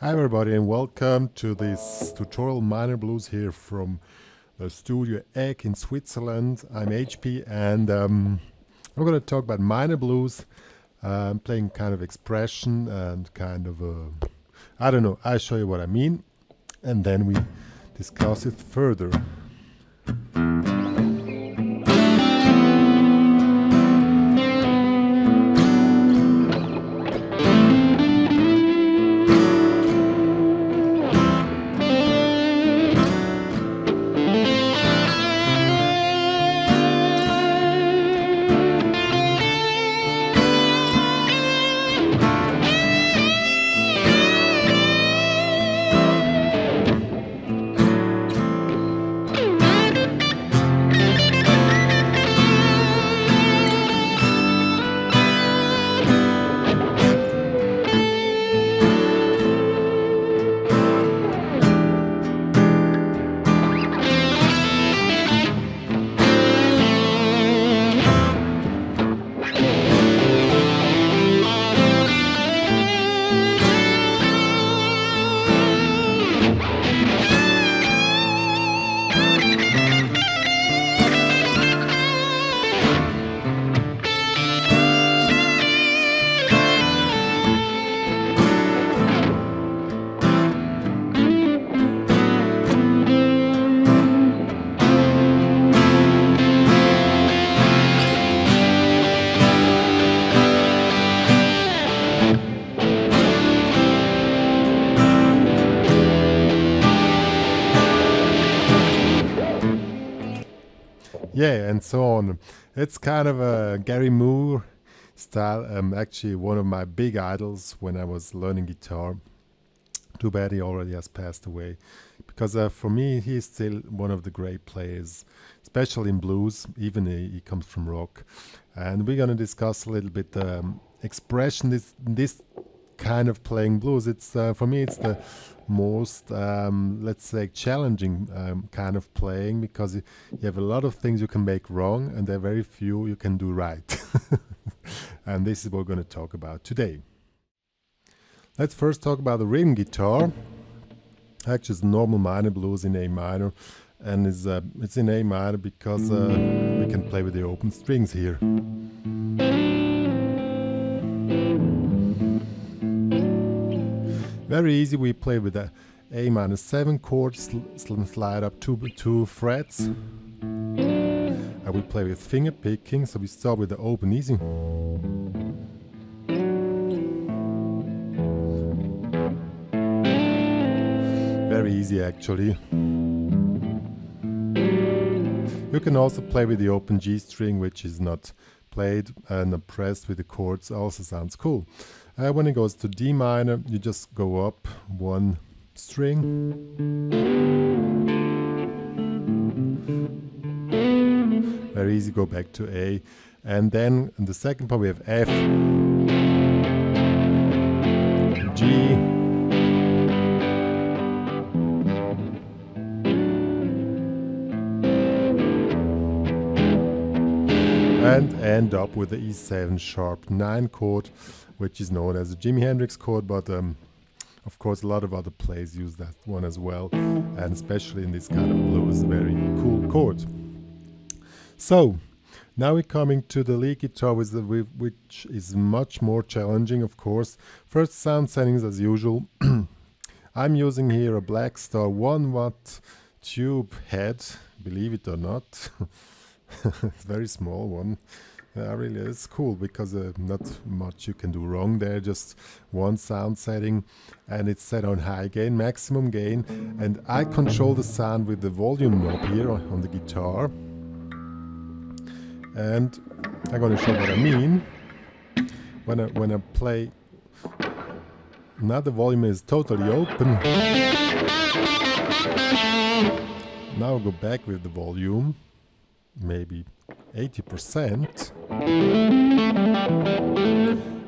Hi everybody and welcome to this tutorial minor blues here from the Studio Egg in Switzerland. I'm HP and I'm going to talk about minor blues. I'm playing kind of expression and kind of I don't know, I'll show you what I mean and then we discuss it further. Yeah, and so on. It's kind of a Gary Moore style. Actually, one of my big idols when I was learning guitar. Too bad he already has passed away. Because for me, he's still one of the great players, especially in blues. Even he comes from rock. And we're going to discuss a little bit expression. This kind of playing blues. It's for me, it's the most let's say challenging kind of playing because you have a lot of things you can make wrong and there are very few you can do right. And this is what we're going to talk about today. Let's first talk about the rhythm guitar. Actually, it's normal minor blues in A minor, and it's in A minor because we can play with the open strings here. Very easy, we play with the A minor 7 chord, slide up two frets. And we play with finger picking, so we start with the open easy. Very easy actually. You can also play with the open G string, which is not played and pressed with the chords, also sounds cool. When it goes to D minor, you just go up one string. Very easy, go back to A. And then in the second part we have F, G, and end up with the E7 sharp 9 chord, which is known as the Jimi Hendrix chord, but of course a lot of other players use that one as well, and especially in this kind of blues, very cool chord. So now we're coming to the lead guitar, which is much more challenging, of course. First, sound settings as usual. I'm using here a Black Star 1 watt tube head, believe it or not. It's a very small one. Really, it's cool because not much you can do wrong there, just one sound setting, and it's set on high gain, maximum gain, and I control the sound with the volume knob here on the guitar. And I'm going to show what I mean. When I play, now the volume is totally open. Now I'll go back with the volume, maybe 80%,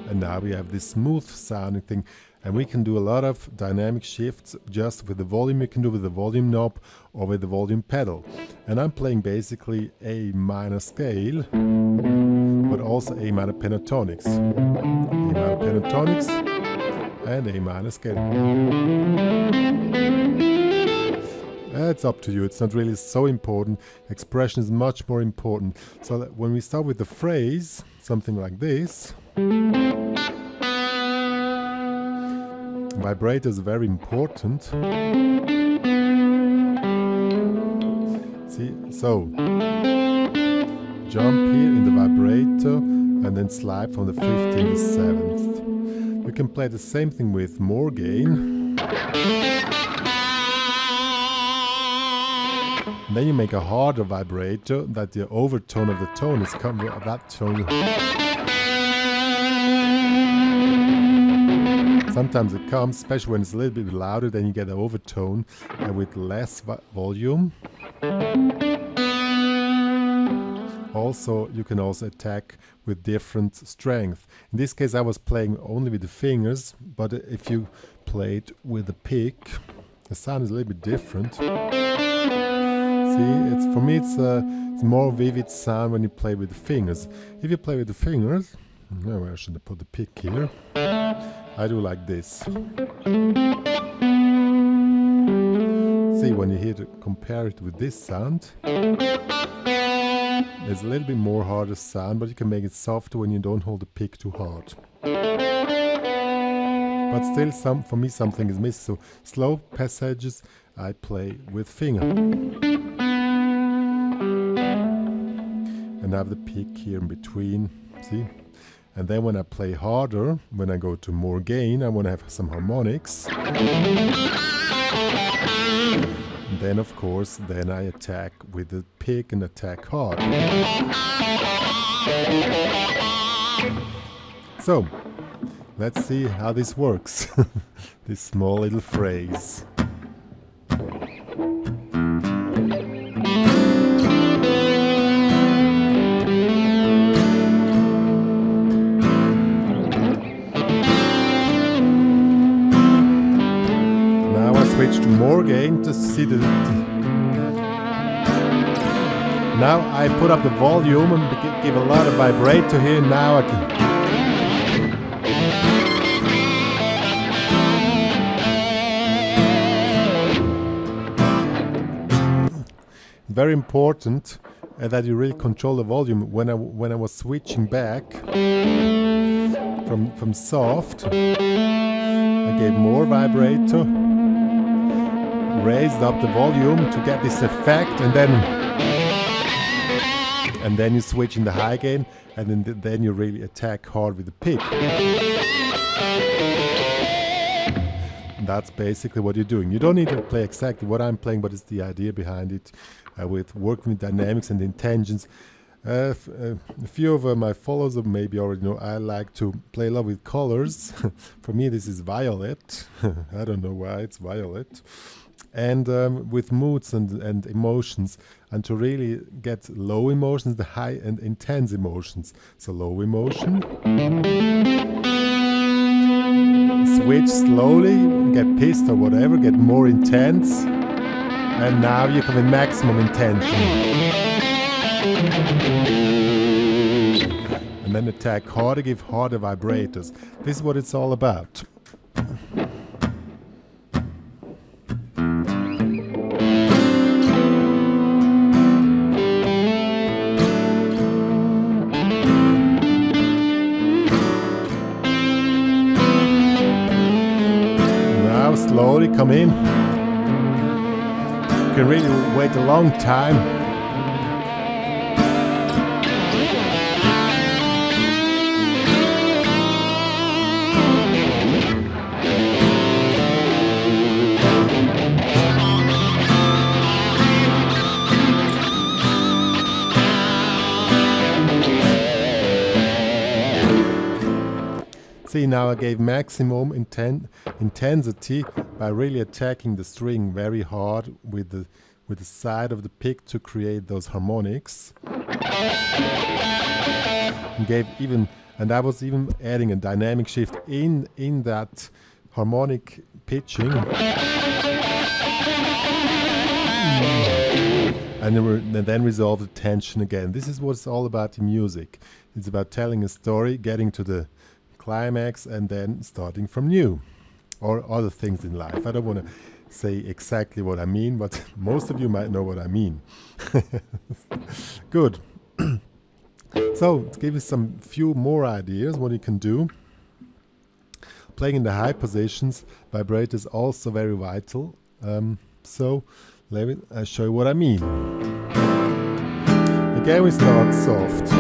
and now we have this smooth sounding thing, and we can do a lot of dynamic shifts just with the volume. You can do with the volume knob or with the volume pedal, and I'm playing basically A minor scale but also A minor pentatonics. A minor pentatonics, and A minor scale. It's up to you, it's not really so important. Expression is much more important. So that when we start with the phrase, something like this, vibrato is very important. See, so jump here in the vibrato and then slide from the 5th to the 7th. You can play the same thing with more gain. And then you make a harder vibrato that the overtone of the tone is coming of that tone. Sometimes it comes, especially when it's a little bit louder, then you get an overtone with less volume. Also, you can also attack with different strength. In this case, I was playing only with the fingers, but if you played with the pick, the sound is a little bit different. See, for me, it's a more vivid sound when you play with the fingers. If you play with the fingers, no, I should put the pick here. I do like this. See, when you compare it with this sound, there's a little bit more harder sound, but you can make it softer when you don't hold the pick too hard. But still, for me, something is missing. So slow passages, I play with finger. And I have the pick here in between, see? And then when I play harder, when I go to more gain, I want to have some harmonics. And then, of course, then I attack with the pick and attack hard. So, let's see how this works. This small little phrase. Switch to more gain to see the. Now I put up the volume and give a lot of vibrato here. Now I can. Very important that you really control the volume. When I was switching back from soft, I gave more vibrato. Raised up the volume to get this effect, and then you switch in the high gain, and then you really attack hard with the pick. That's basically what you're doing. You don't need to play exactly what I'm playing, but it's the idea behind it, with working with dynamics and intentions. A few of my followers maybe already know I like to play a lot with colors. For me, this is violet. I don't know why it's violet. And with moods and emotions, and to really get low emotions, the high and intense emotions. So low emotion, switch slowly, get pissed or whatever, get more intense, and now you come in maximum intention. And then attack harder, give harder vibrators. This is what it's all about. Slowly come in. You can really wait a long time. See, now I gave maximum intensity by really attacking the string very hard with the side of the pick to create those harmonics. And I was even adding a dynamic shift in that harmonic pitching. And then resolve the tension again. This is what it's all about in music. It's about telling a story, getting to the climax, and then starting from new. or other things in life. I don't want to say exactly what I mean, but most of you might know what I mean. Good. So, to give you some few more ideas what you can do. Playing in the high positions, vibrate is also very vital. So, let me show you what I mean. Again, we start soft.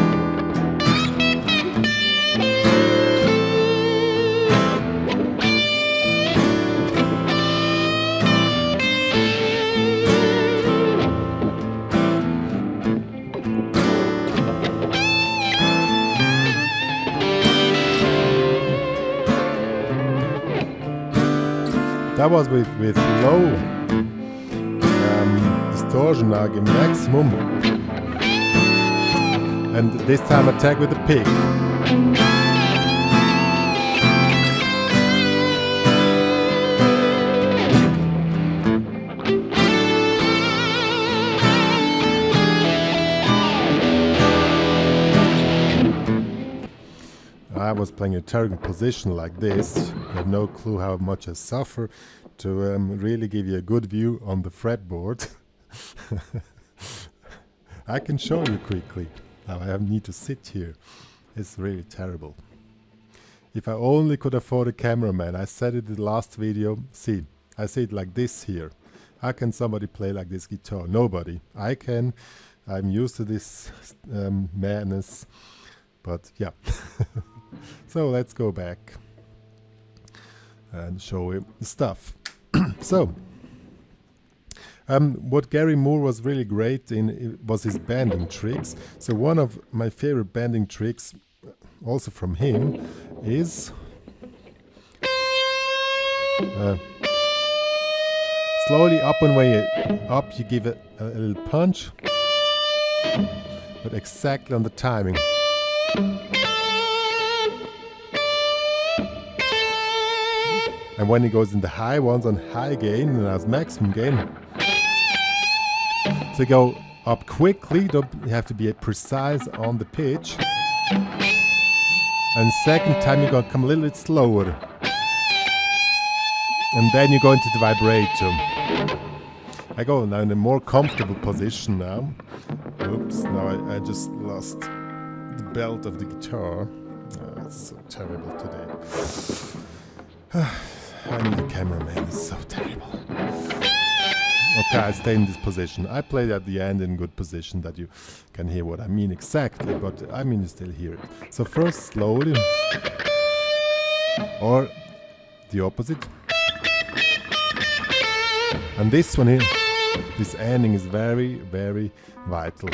That was with low distortion. Now give maximum, and this time attack with the pick. I was playing a terrible position like this. You have no clue how much I suffer to really give you a good view on the fretboard. I can show you quickly how I need to sit here. It's really terrible. If I only could afford a cameraman, I said it in the last video. See, I say it like this here. How can somebody play like this guitar? Nobody. I can. I'm used to this madness. But yeah. So let's go back and show you the stuff. So, what Gary Moore was really great in was his bending tricks. So one of my favorite bending tricks, also from him, is slowly up, and when you up, you give it a little punch, but exactly on the timing. And when he goes in the high ones on high gain and has maximum gain, so you go up quickly, you have to be precise on the pitch. And second time you're gonna come a little bit slower. And then you go into the vibrato. I go now in a more comfortable position now. Oops, now I just lost the belt of the guitar. It's so terrible today. I need a cameraman, it's so terrible. Okay, I stay in this position. I played at the end in good position that you can hear what I mean exactly, but I mean you still hear it. So first slowly, or the opposite. And this one here, this ending is very, very vital.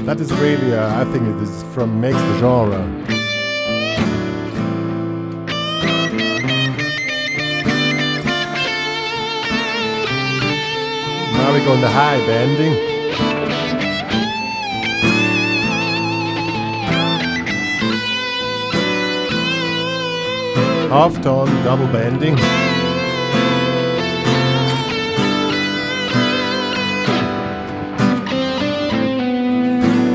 That is really, I think this is from makes the genre. Now we go in the high bending. Half tone, double bending.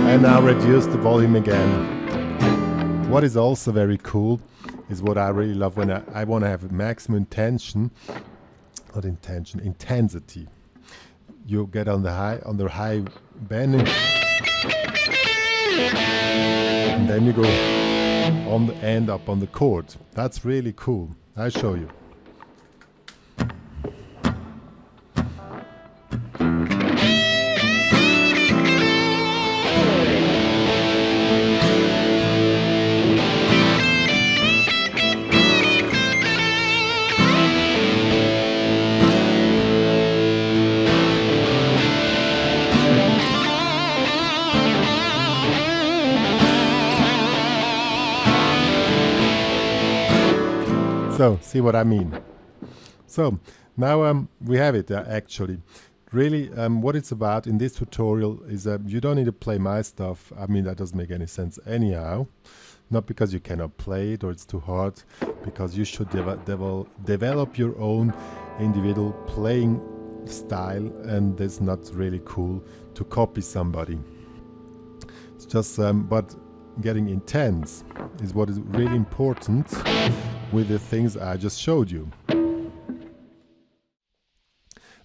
And now reduce the volume again. What is also very cool is what I really love when I want to have maximum intensity. You get on the high bending, and then you go on the end up on the chord. That's really cool. I'll show you. So, see what I mean. So, now we have it actually. Really, what it's about in this tutorial is that you don't need to play my stuff. I mean, that doesn't make any sense anyhow. Not because you cannot play it or it's too hard, because you should develop your own individual playing style, and it's not really cool to copy somebody. It's just, but getting intense is what is really important with the things I just showed you.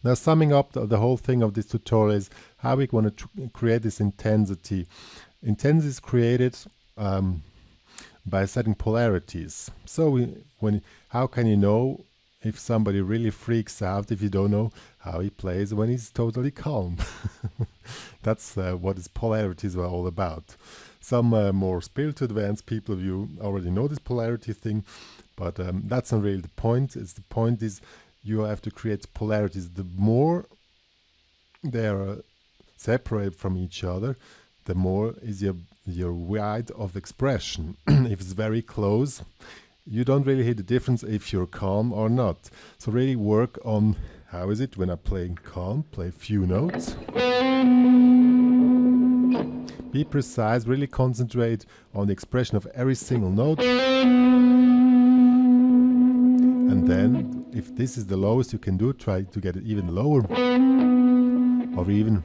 Now, summing up the whole thing of this tutorial is how we want to create this intensity. Intensity is created by setting polarities. So how can you know if somebody really freaks out if you don't know how he plays when he's totally calm? That's what his polarities are all about. Some more spiritual advanced people of you already know this polarity thing, but that's not really the point. The point is you have to create polarities. The more they are separated from each other, the more is your wide of expression. If it's very close, you don't really hear the difference if you're calm or not. So really work on how is it when I play calm, play few notes. Be precise, really concentrate on the expression of every single note. And then, if this is the lowest you can do, try to get it even lower. Or even...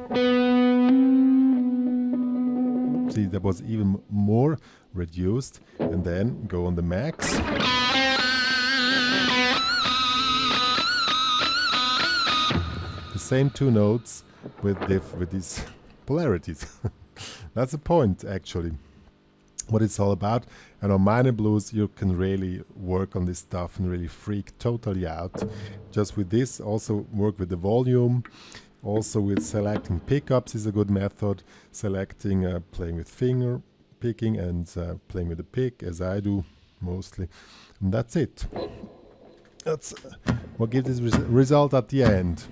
See, that was even more reduced. And then go on the max. The same two notes with these polarities. That's the point, actually, what it's all about. And on minor blues, you can really work on this stuff and really freak totally out. Just with this, also work with the volume. Also with selecting pickups is a good method. Selecting, playing with finger picking and playing with the pick, as I do mostly. And that's it. That's what gives this result at the end.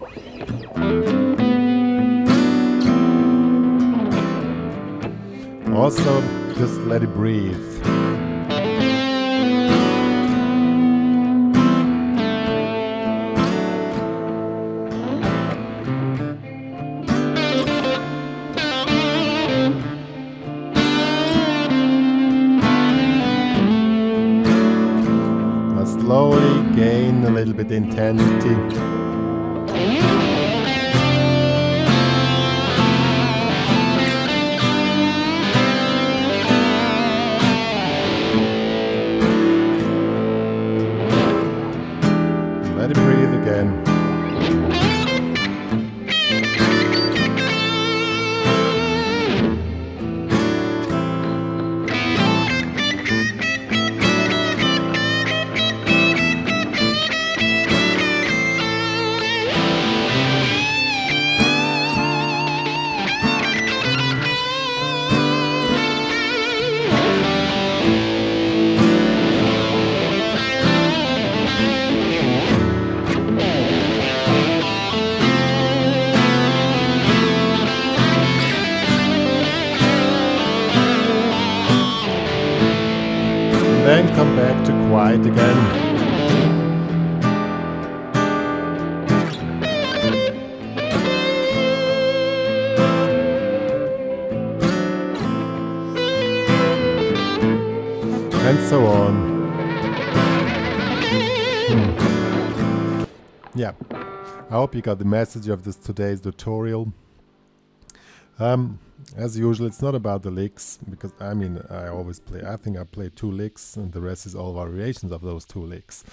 Also, just let it breathe. Now slowly gain a little bit intensity. Let it breathe again. Then come back to quiet again. And so on. Yeah, I hope you got the message of this today's tutorial. As usual, it's not about the licks, because I think I play 2 licks and the rest is all variations of those 2 licks.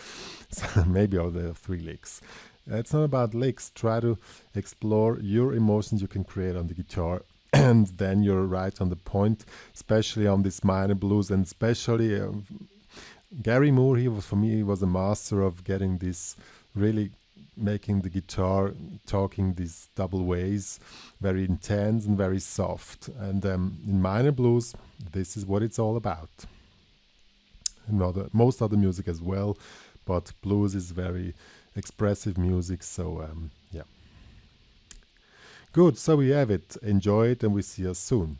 So maybe all the 3 licks. It's not about licks. Try to explore your emotions you can create on the guitar, and then you're right on the point, especially on this minor blues, and especially Gary Moore, for me, he was a master of getting this, really making the guitar talking these double ways, very intense and very soft. And in minor blues, this is what it's all about. Most other music as well, but blues is very expressive music, so yeah. Good, so we have it. Enjoy it, and we see us soon.